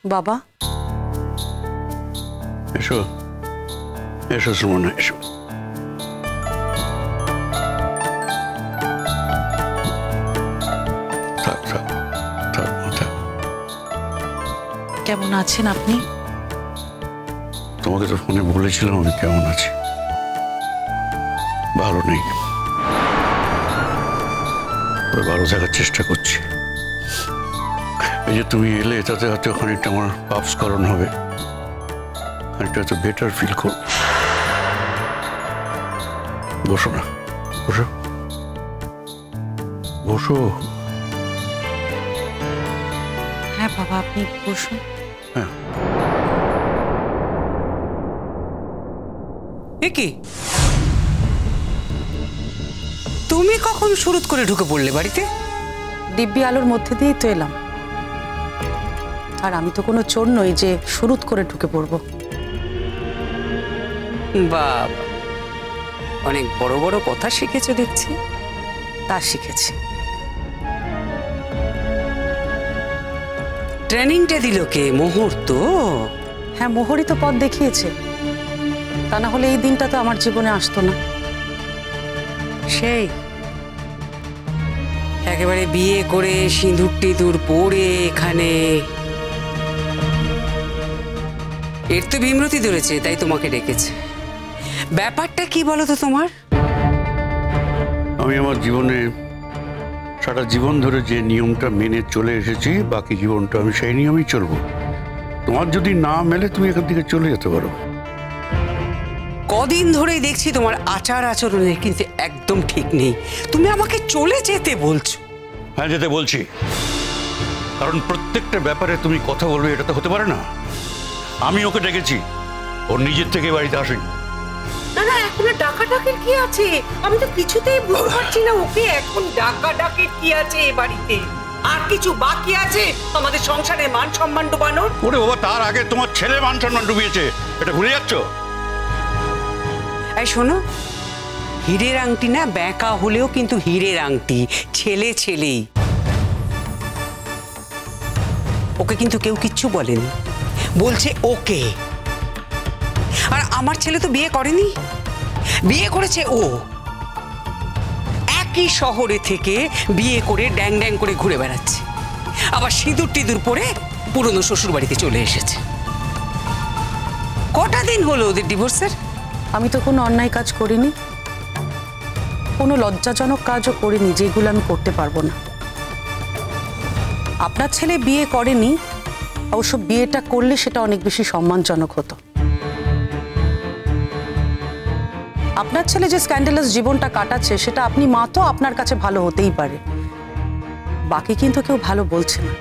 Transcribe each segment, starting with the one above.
বাবা এসো এসো সুমনা এসো। থাক থাক থাক থাক। কেমন আছেন আপনি? তোমাকে তো ফোনে বলেছিলাম আমি কেমন আছি। ভালো নেই, তবে ভালো থাকার চেষ্টা করছি। এই যে তুমি এলে তাতে হয়তো খানিকটা আমার পাপস্করণ হবে, খানিকটা হয়তো বেটার ফিল করব। বসো না, বসো বসো। হ্যাঁ বাবা, আপনি বসুন। হ্যাঁ কি তুমি কখন শুরুত করে ঢুকে পড়লে বাড়িতে? দিব্যি আলোর মধ্যে দিয়েই তো এলাম। আর আমি তো কোনো চোর নই যে শুরুত করে ঢুকে পড়বো। বাবা, অনেক বড় বড় কথা শিখেছো দেখছি। তা শিখেছি। ট্রেনিংটা দিল কে? মুহূর্ত? হ্যাঁ, মোহরই তো পথ দেখিয়েছে। তা না হলে এই দিনটা তো আমার জীবনে আসতো না। সেই একেবারে বিয়ে করে সিঁদুর টিঁদুর পরে এখানে। এর তো বিমরতি ধরেছে, তাই তোমাকে ডেকেছে। ব্যাপারটা কি বলো তো তোমার? আমি আমার জীবনে সারা জীবন ধরে যে নিয়মটা মেনে চলে এসেছি, বাকি জীবনটা আমি সেই নিয়মেই চলবো। তোমার যদি না মেলে তুমি এখান থেকে চলে যেতে পারো। কদিন ধরেই দেখছি তোমার আচার আচরণের কিন্তু একদম ঠিক নেই। তুমি আমাকে চলে যেতে বলছো? হ্যাঁ, যেতে বলছি, কারণ প্রত্যেকটা ব্যাপারে তুমি কথা বলবে এটা তো হতে পারে না। আমি ওকে ডেকেছি, ওর নিজের থেকে বাড়িতে আসেনি। না না, এখন ডাকাডাকির কি আছে? আমি তো কিছুতেই বুঝতে পারছি না ওকে এখন ডাকাডাকির কি আছে এ বাড়িতে। আর কিছু বাকি আছে আমাদের সংসারে মান সম্মান ডুবানোর? ওরে বাবা, তার আগে তোমার ছেলে মান সম্মান ডুবিয়েছে, এটা ভুলে যাচ্ছ? এই শোনো, হীরের আংটি না ব্যাঁকা হলেও কিন্তু হীরের আংটি। ছেলে ছেলেই। ওকে কিন্তু কেউ কিচ্ছু বলেনি, বলছে ওকে। আর আমার ছেলে তো বিয়ে করেনি, বিয়ে করেছে ও। একই শহরে থেকে বিয়ে করে ড্যাং ড্যাং করে ঘুরে বেড়াচ্ছে, আবার সিঁদুর টিঁদুর পরে পুরনো শ্বশুর বাড়িতে চলে এসেছে। কটা দিন হলো ওদের ডিভোর্সের? আমি তো কোনো অন্যায় কাজ করিনি, কোনো লজ্জাজনক কাজও করিনি যেগুলো আমি করতে পারবো না। আপনার ছেলে বিয়ে করেনি, অবশ্য বিয়েটা করলে সেটা অনেক বেশি সম্মানজনক হতো। আপনার ছেলে যে স্ক্যান্ডালাস জীবনটা কাটাচ্ছে সেটা আপনি মা তো আপনার কাছে ভালো হতেই পারে, বাকি কিন্তু কেউ ভালো বলছে না।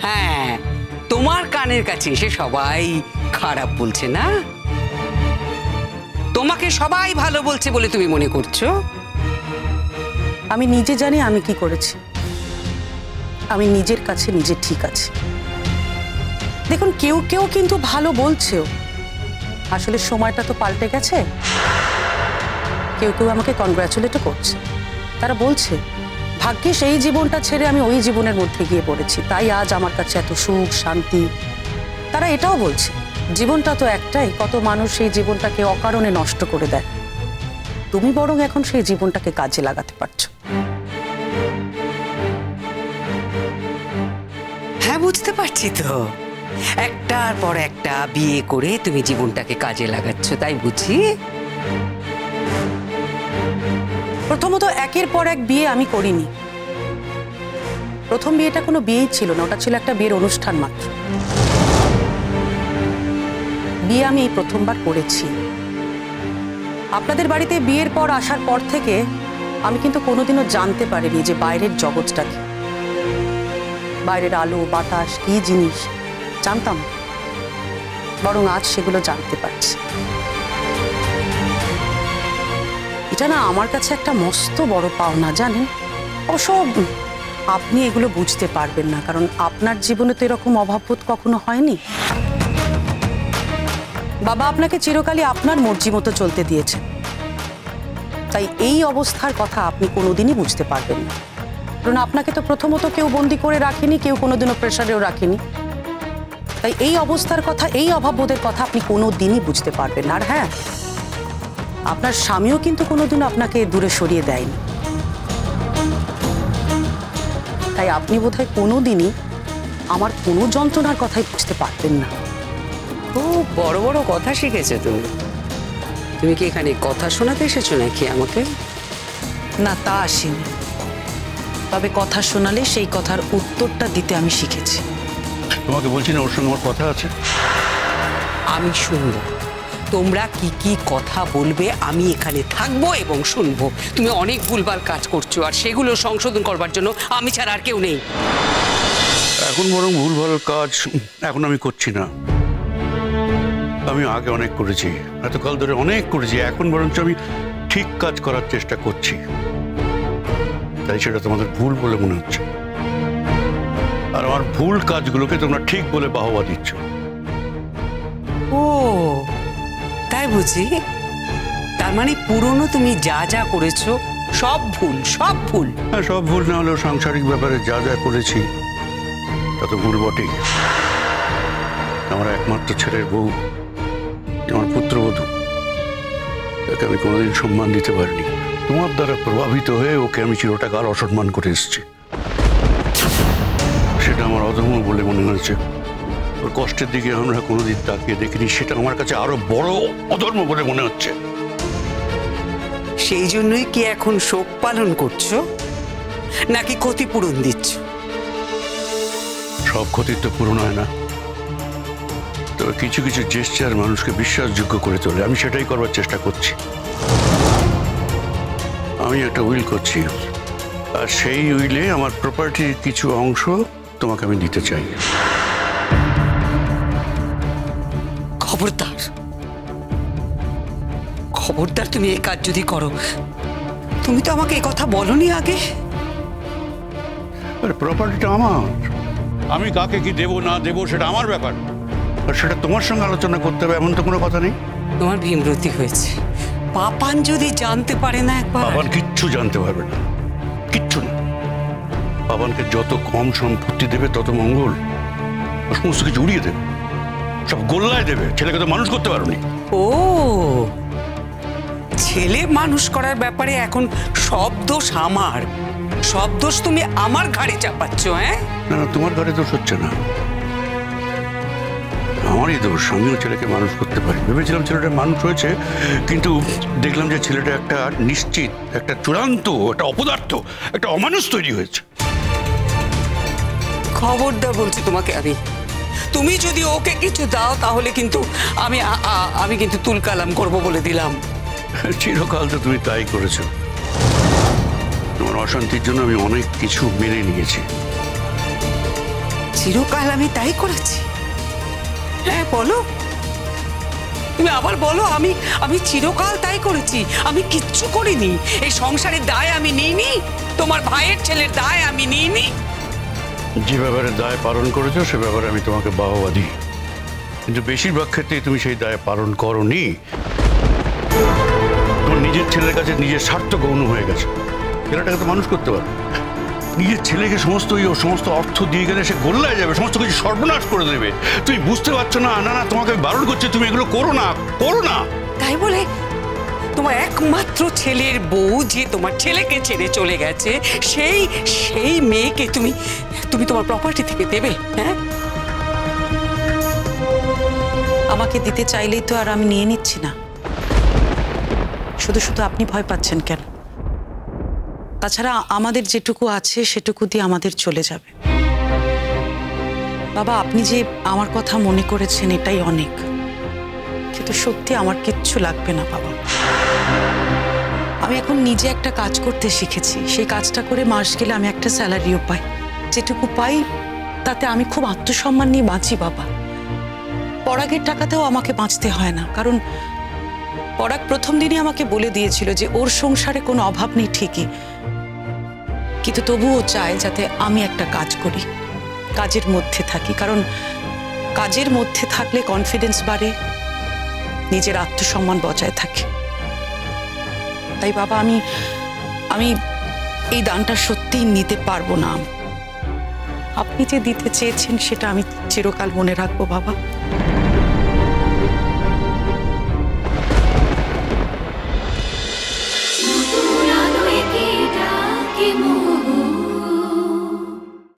হ্যাঁ, তোমার কানের কাছে এসে সবাই খারাপ বলছে না? তোমাকে সবাই ভালো বলছে বলে তুমি মনে করছো? আমি নিজে জানি আমি কি করেছি। আমি নিজের কাছে নিজে ঠিক আছে। দেখুন, কেউ কেউ কিন্তু ভালো বলছেও। আসলে সময়টা তো পাল্টে গেছে। কেউ কেউ আমাকে কনগ্রাচুলেটও করছে। তারা বলছে ভাগ্যিস এই জীবনটা ছেড়ে আমি ওই জীবনের মধ্যে গিয়ে পড়েছি, তাই আজ আমার কাছে এত সুখ শান্তি। তারা এটাও বলছে জীবনটা তো একটাই, কত মানুষ সেই জীবনটাকে অকারণে নষ্ট করে দেয়। তুমি বরং এখন সেই জীবনটাকে কাজে লাগাতে পারছো। হ্যাঁ, বুঝতে পারছি তো। একটার পর একটা বিয়ে করে তুমি জীবনটাকে কাজে লাগাচ্ছ, তাই বুঝি। প্রথমত, একের পর এক বিয়ে আমি করিনি। প্রথম বিয়েটা কোনো বিয়েই ছিল না, ওটা ছিল একটা বিয়ের অনুষ্ঠান মাত্র। বিয়ে আমি এই প্রথমবার করেছি। আপনাদের বাড়িতে বিয়ের পর আসার পর থেকে আমি কিন্তু কোনোদিনও জানতে পারিনি যে বাইরের জগৎটা কি, বাইরের আলো বাতাস কি জিনিস জানতাম, বরং আজ সেগুলো জানতে পারছি। এটা না আমার কাছে একটা মস্ত বড় পাওনা, জানেন। অবশ্য আপনি এগুলো বুঝতে পারবেন না, কারণ আপনার জীবনে তো এরকম অভাববোধ কখনো হয়নি। বাবা আপনাকে চিরকালই আপনার মর্জি মতো চলতে দিয়েছে, তাই এই অবস্থার কথা আপনি কোনোদিনই বুঝতে পারবেন না। কারণ আপনাকে তো প্রথমত কেউ বন্দি করে রাখেনি, কেউ কোনোদিনও প্রেসারেও রাখেনি। তাই এই অবস্থার কথা, এই অভাববোধের কথা আপনি কোনো দিনই বুঝতে পারবেন না। আর হ্যাঁ, আপনার স্বামীও কিন্তু কোনোদিনও আপনাকে দূরে সরিয়ে দেয়নি, তাই আপনি বোধহয় কোনোদিনই আমার কোনো যন্ত্রণার কথাই বুঝতে পারবেন না। খুব বড় বড় কথা শিখেছে তুমি। তুমি কি এখানে কথা শোনাতে এসেছো নাকি আমাকে? না, তা আসেনি, তবে কথা শোনালে সেই কথার উত্তরটা দিতে আমি শিখেছি। তোমাকে বলছি না ওর সঙ্গে আমার কথা আছে। আমি শুনবো তোমরা কি কি কথা বলবে, আমি এখানে থাকবো এবং শুনবো। তুমি অনেক ভুলভাল কাজ করছো, আর সেগুলো সংশোধন করবার জন্য আমি ছাড়া আর কেউ নেই। এখন বরং ভুলভাল কাজ এখন আমি করছি না, আমি আগে অনেক করেছি, এতকাল ধরে অনেক করেছি। এখন বরঞ্চ আমি ঠিক কাজ করার চেষ্টা করছি, তাই সেটা তোমাদের ভুল বলে মনে হচ্ছে। আর আমার ভুল কাজগুলোকে তোমরা ঠিক বলে বাহবা দিচ্ছ। ও তাই বুঝি? তার মানে পুরনো তুমি যা যা করেছো সব ভুল, সব ভুল। হ্যাঁ, সব ভুল না হলেও সাংসারিক ব্যাপারে যা যা করেছি তা তো ভুল বটেই। আমার একমাত্র ছেলের বউ, আমার পুত্রবধূ, তাকে আমি কোনোদিন সম্মান দিতে পারিনি। তোমার দ্বারা প্রভাবিত হয়ে ওকে আমি চিরটাকাল অসম্মান করে এসেছি। সেটা আমার অধর্ম বলে মনে হয়েছে। ওর কষ্টের দিকে আমরা কোনোদিন তাকিয়ে দেখিনি, সেটা আমার কাছে আরো বড় অধর্ম বলে মনে হচ্ছে। সেই জন্যই কি এখন শোক পালন করছো, নাকি ক্ষতিপূরণ দিচ্ছ? সব ক্ষতির তো পূরণ হয় না, তবে কিছু কিছু জেস্চার মানুষকে বিশ্বাসযোগ্য করে তোলে। আমি সেটাই করবার চেষ্টা করছি। আমি একটা উইল করছি, আর সেই উইলে আমার প্রপার্টির কিছু অংশ তোমাকে আমি দিতে চাই। খবরদার, খবরদার, তুমি এই কাজ যদি করো। তুমি তো আমাকে এই কথা বলনি আগে। আরে প্রপার্টিটা আমার, আমি কাকে কি দেবো না দেবো সেটা আমার ব্যাপার, আর সেটা তোমার সঙ্গে আলোচনা করতে হবে এমন তো কোনো কথা নেই। তোমার ভীমরতি হয়েছে, পাপান যদি জানতে পারে না একবার। পাপান কিচ্ছু জানতে পারবে না, কিচ্ছু না। পাপানকে যত কম সম্পত্তি দেবে তত মঙ্গল। সমস্ত কিছু উড়িয়ে দেবে, সব গোল্লায় দেবে। ছেলেকে তো মানুষ করতে পারোনি। ও, ছেলে মানুষ করার ব্যাপারে এখন সব দোষ আমার, সব দোষ তুমি আমার ঘাড়ে চাপাচ্ছ। হ্যাঁ, না না, তোমার ঘরে দোষ হচ্ছে না, আমারই দোষ। আমিও ছেলেকে মানুষ করতে পারি ভেবেছিলাম, ছেলেটা মানুষ হয়েছে, কিন্তু দেখলাম যে ছেলেটা একটা নিশ্চিত, একটা চূড়ান্ত, একটা অপদার্থ, একটা অমানুষ তৈরি হয়েছে। খবরদার বলছি তোমাকে আমি, তুমি যদি ওকে কিছু দাও তাহলে কিন্তু আমি কিন্তু তুলকালাম করব বলে দিলাম। চিরকাল তো তুমি তাই করেছো। তোমার অশান্তির জন্য আমি অনেক কিছু মেনে নিয়েছি। চিরকাল আমি তাই করেছি? হ্যাঁ বলো, তুমি আবার বলো। আমি চিরকাল তাই করেছি? আমি কিচ্ছু করিনি। এই সংসারের দায় আমি নিইনি, তোমার ভাইয়ের ছেলের দায় আমি নিইনি। যে ব্যাপারে দায় পালন করেছো সে ব্যাপারে আমি তোমাকে বাহবা দিই, কিন্তু বেশিরভাগ ক্ষেত্রেই তুমি সেই দায় পালন করোনি। তোমার নিজের ছেলের কাছে নিজের স্বার্থ গৌণ হয়ে গেছে। ছেলেটাকে তো মানুষ করতে পারো, নিজের ছেলেকে সমস্ত অর্থ দিয়ে গেলে সে গোল্লায় যাবে, সমস্ত কিছু সর্বনাশ করে দেবে। তুমি বুঝতে পারছো না? না না, তোমাকে আমি বারণ করছি, তুমি এগুলো করো না, করো না। তাই বলে তোমার একমাত্র ছেলের বউ যে তোমার ছেলেকে ছেড়ে চলে গেছে, সেই মেয়েকে তুমি তোমার প্রপার্টি থেকে দেবে? হ্যাঁ, আমাকে দিতে চাইলেই তো আর আমি নিয়ে নিচ্ছি না। শুধু শুধু আপনি ভয় পাচ্ছেন কেন? তাছাড়া আমাদের যেটুকু আছে সেটুকু দিয়ে আমাদের চলে যাবে। বাবা, আপনি যে আমার কথা মনে করেছেন এটাই অনেক, কিন্তু সত্যি আমার কিচ্ছু লাগবে না বাবা। আমি এখন নিজে একটা কাজ করতে শিখেছি, সেই কাজটা করে মাস গেলে আমি একটা স্যালারিও পাই। যেটুকু পাই তাতে আমি খুব আত্মসম্মান নিয়ে বাঁচি বাবা। পরাগের টাকাতেও আমাকে বাঁচতে হয় না, কারণ পরাগ প্রথম দিনই আমাকে বলে দিয়েছিল যে ওর সংসারে কোনো অভাব নেই ঠিকই, কিন্তু তবুও চায় যাতে আমি একটা কাজ করি, কাজের মধ্যে থাকি। কারণ কাজের মধ্যে থাকলে কনফিডেন্স বাড়ে, নিজের আত্মসম্মান বজায় থাকে। তাই বাবা, আমি এই দানটা সত্যিই নিতে পারবো না। আপনি যে দিতে চেয়েছেন সেটা আমি চিরকাল মনে রাখবো বাবা।